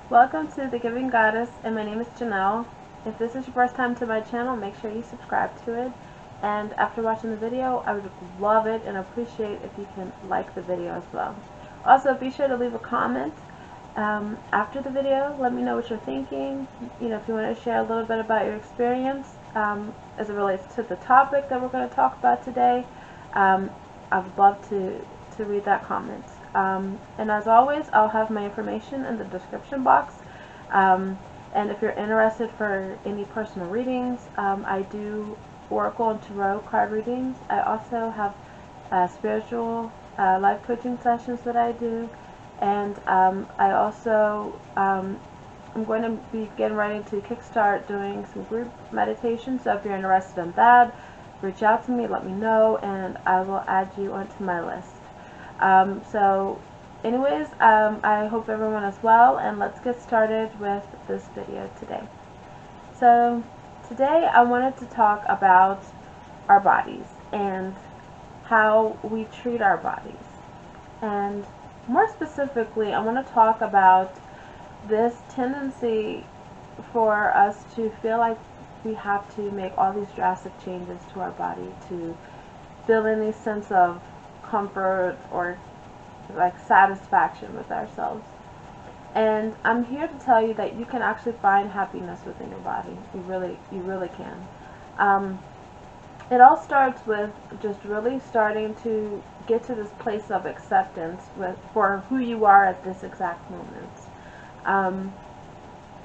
Welcome to The Giving Goddess, and my name is Genelle. If this is your first time to my channel, make sure you subscribe to it. And after watching the video, I would love it and appreciate if you can like the video as well. Also, be sure to leave a comment after the video. Let me know what you're thinking. If you want to share a little bit about your experience as it relates to the topic that we're going to talk about today, I would love to read that comment. And as always, I'll have my information in the description box. And if you're interested for any personal readings, I do Oracle and Tarot card readings. I also have spiritual life coaching sessions that I do. And I also I'm going to be getting ready to kickstart doing some group meditation. So if you're interested in that, reach out to me, let me know, and I will add you onto my list. So anyways, I hope everyone is well, and let's get started with this video today. So today I wanted to talk about our bodies and how we treat our bodies. And more specifically, I want to talk about this tendency for us to feel like we have to make all these drastic changes to our body to feel any sense of comfort or like satisfaction with ourselves. And I'm here to tell you that you can actually find happiness within your body. You really can. It all starts with just really starting to get to this place of acceptance for who you are at this exact moment.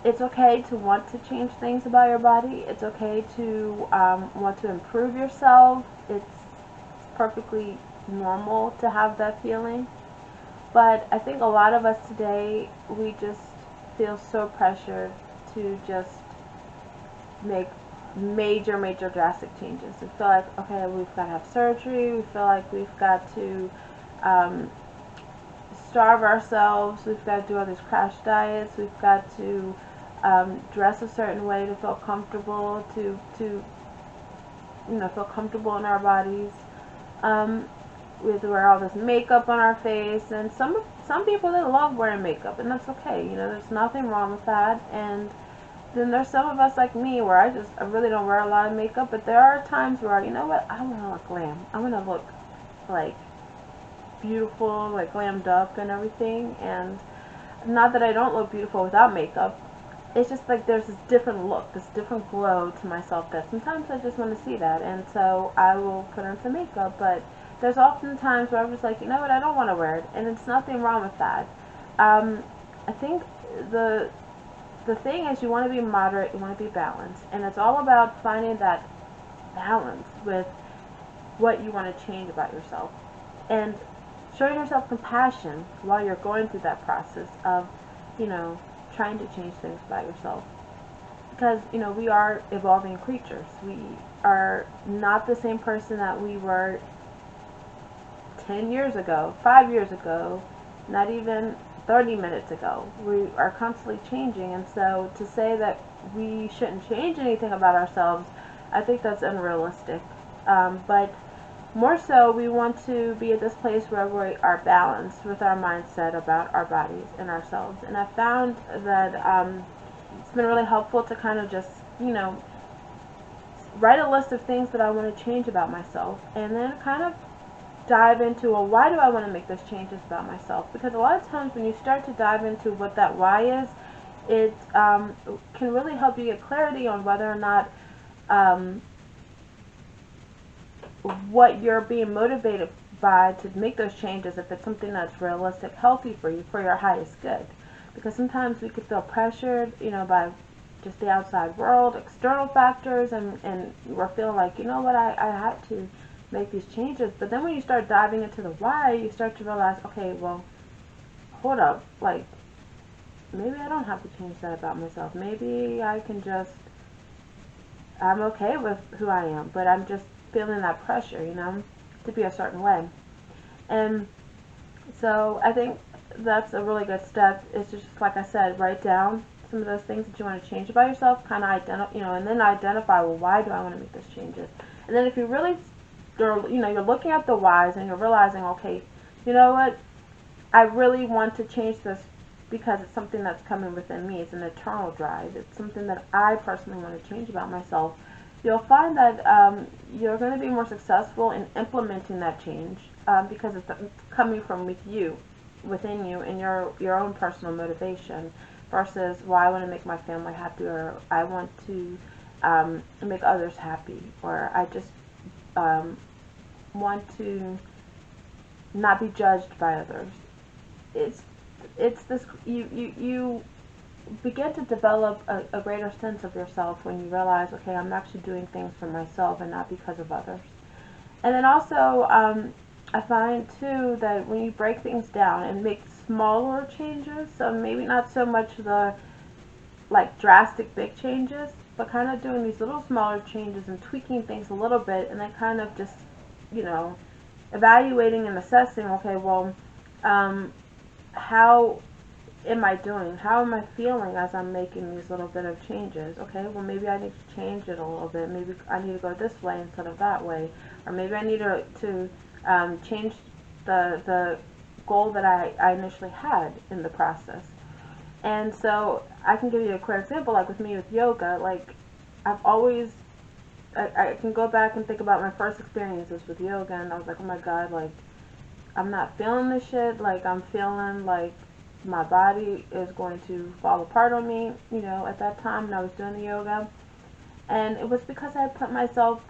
It's okay to want to change things about your body. It's okay to want to improve yourself. It's perfectly normal to have that feeling. But I think a lot of us today, we just feel so pressured to just make major drastic changes. We feel like, okay, we've got to have surgery. We feel like we've got to starve ourselves. We've got to do all these crash diets. We've got to dress a certain way to feel comfortable, to feel comfortable in our bodies. We have to wear all this makeup on our face, and some people, they love wearing makeup, and that's okay. There's nothing wrong with that. And then there's some of us like me where I really don't wear a lot of makeup, but there are times where, you know what, I want to look glam. I want to look like beautiful, like glammed up and everything. And not that I don't look beautiful without makeup. It's just like there's this different look, this different glow to myself that sometimes I just want to see that, and so I will put on some makeup. But there's often times where I'm just like, you know what, I don't want to wear it, and it's nothing wrong with that. I think the thing is, you want to be moderate, you want to be balanced, and it's all about finding that balance with what you want to change about yourself, and showing yourself compassion while you're going through that process of, trying to change things about yourself. Because, we are evolving creatures. We are not the same person that we were 10 years ago, 5 years ago, not even 30 minutes ago. We are constantly changing, and so to say that we shouldn't change anything about ourselves, I think that's unrealistic. But more so, we want to be at this place where we are balanced with our mindset about our bodies and ourselves. And I found that it's been really helpful to kind of just, write a list of things that I want to change about myself, and then kind of dive into, well, why do I want to make those changes about myself? Because a lot of times when you start to dive into what that why is, it can really help you get clarity on whether or not what you're being motivated by to make those changes, if it's something that's realistic, healthy for you, for your highest good. Because sometimes we could feel pressured, by just the outside world, external factors, and we're feeling like, you know what, I have to make these changes. But then when you start diving into the why, you start to realize, okay, well, hold up, like, maybe I don't have to change that about myself. Maybe I can just, I'm okay with who I am, but I'm just feeling that pressure, to be a certain way. And so I think that's a really good step. It's just, like I said, write down some of those things that you want to change about yourself, kind of identify, and then identify, well, why do I want to make those changes? And then if you really, you're looking at the whys and you're realizing, okay, you know what, I really want to change this because it's something that's coming within me. It's an eternal drive. It's something that I personally want to change about myself. You'll find that you're going to be more successful in implementing that change because it's coming from within you, and your own personal motivation, versus, well, I want to make my family happy, or I want to make others happy, or I just want to not be judged by others. It's this, you begin to develop a greater sense of yourself when you realize, okay, I'm actually doing things for myself and not because of others. And then also, I find too that when you break things down and make smaller changes, so maybe not so much the like drastic big changes, but kind of doing these little smaller changes and tweaking things a little bit, and then kind of just, you know, evaluating and assessing, okay, well, how am I doing? How am I feeling as I'm making these little bit of changes? Okay, well, maybe I need to change it a little bit. Maybe I need to go this way instead of that way. Or maybe I need to change the goal that I initially had in the process. And so I can give you a clear example, like with me with yoga, like I've always, I can go back and think about my first experiences with yoga, and I was like, oh my God, like, I'm not feeling this shit. Like, I'm feeling like my body is going to fall apart on me, you know, at that time when I was doing the yoga. And it was because I put myself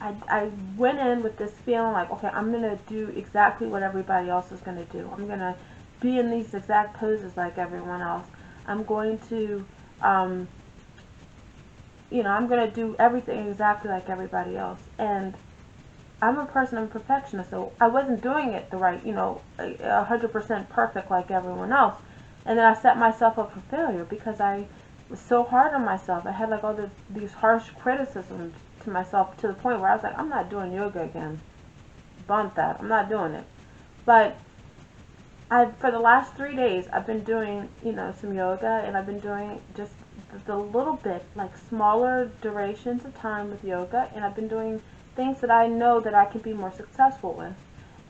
I went in with this feeling like, okay, I'm going to do exactly what everybody else is going to do. I'm going to be in these exact poses like everyone else. I'm going to, you know, I'm going to do everything exactly like everybody else. And I'm a person, I'm a perfectionist, so I wasn't doing it the right, you know, 100% perfect like everyone else. And then I set myself up for failure because I was so hard on myself. I had like all these harsh criticisms to myself, to the point where I was like, I'm not doing yoga again. Bump that. I'm not doing it. But for the last 3 days, I've been doing, you know, some yoga, and I've been doing just the little bit, like smaller durations of time with yoga, and I've been doing things that I know that I can be more successful with.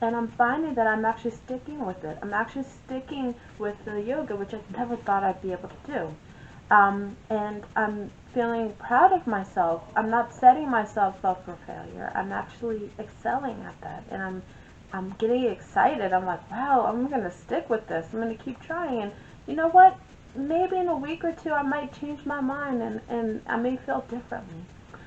And I'm finding that I'm actually sticking with it. I'm actually sticking with the yoga, which I never thought I'd be able to do. And I'm feeling proud of myself. I'm not setting myself up for failure. I'm actually excelling at that. And I'm getting excited. I'm like, wow, I'm going to stick with this. I'm going to keep trying. And you know what? Maybe in a week or two I might change my mind, and I may feel differently.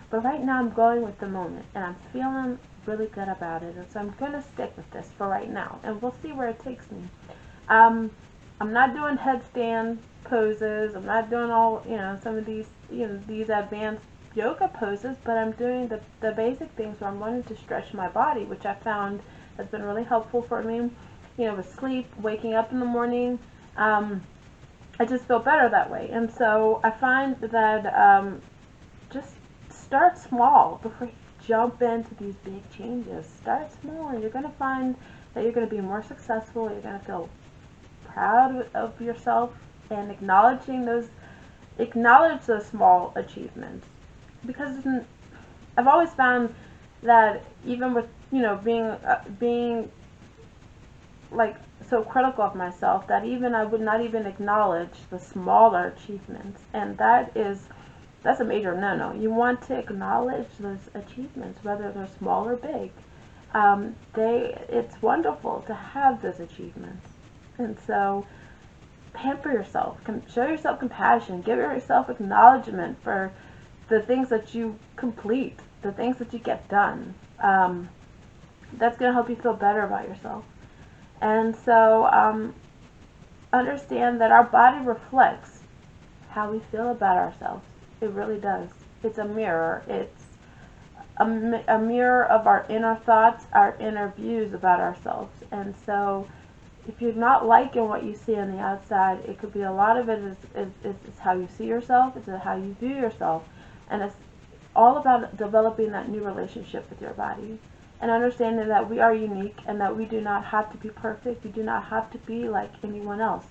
But right now I'm going with the moment, and I'm feeling really good about it. And so I'm going to stick with this for right now, and we'll see where it takes me. I'm not doing headstand poses. I'm not doing all, you know, some of these, you know, these advanced yoga poses, but I'm doing the basic things where I'm learning to stretch my body, which I found has been really helpful for me. You know, with sleep, waking up in the morning, I just feel better that way. And so I find that just start small before you jump into these big changes. Start small, and you're going to find that you're going to be more successful. You're going to feel proud of yourself, and acknowledge those small achievements. Because I've always found that even with, you know, being like so critical of myself, that even I would not even acknowledge the smaller achievements, and that's a major no-no. You want to acknowledge those achievements, whether they're small or big. It's wonderful to have those achievements. And so pamper yourself, show yourself compassion, give yourself acknowledgement for the things that you complete, the things that you get done. That's going to help you feel better about yourself. And so understand that our body reflects how we feel about ourselves. It really does. It's a mirror. It's a mirror of our inner thoughts, our inner views about ourselves. And so if you're not liking what you see on the outside, it could be a lot of it is how you see yourself, it's how you view yourself. And it's all about developing that new relationship with your body. And understanding that we are unique, and that we do not have to be perfect. We do not have to be like anyone else.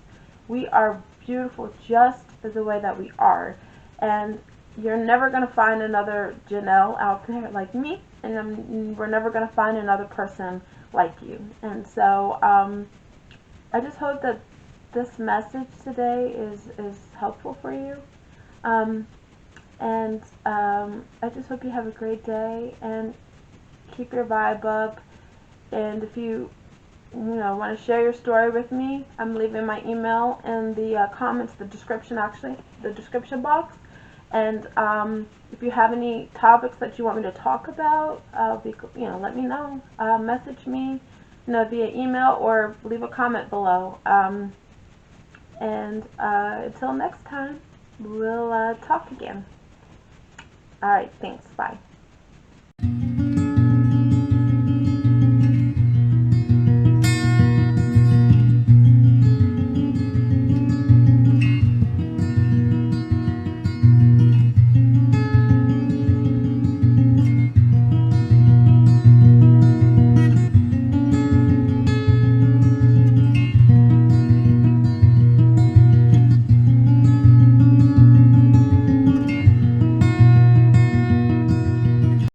We are beautiful just the way that we are. And you're never going to find another Genelle out there like me, and we're never going to find another person like you. And so I just hope that this message today is helpful for you. I just hope you have a great day and keep your vibe up. And if you want to share your story with me, I'm leaving my email in the comments, the description box. And if you have any topics that you want me to talk about, let me know. Message me, via email or leave a comment below. Until next time, we'll talk again. All right, thanks. Bye.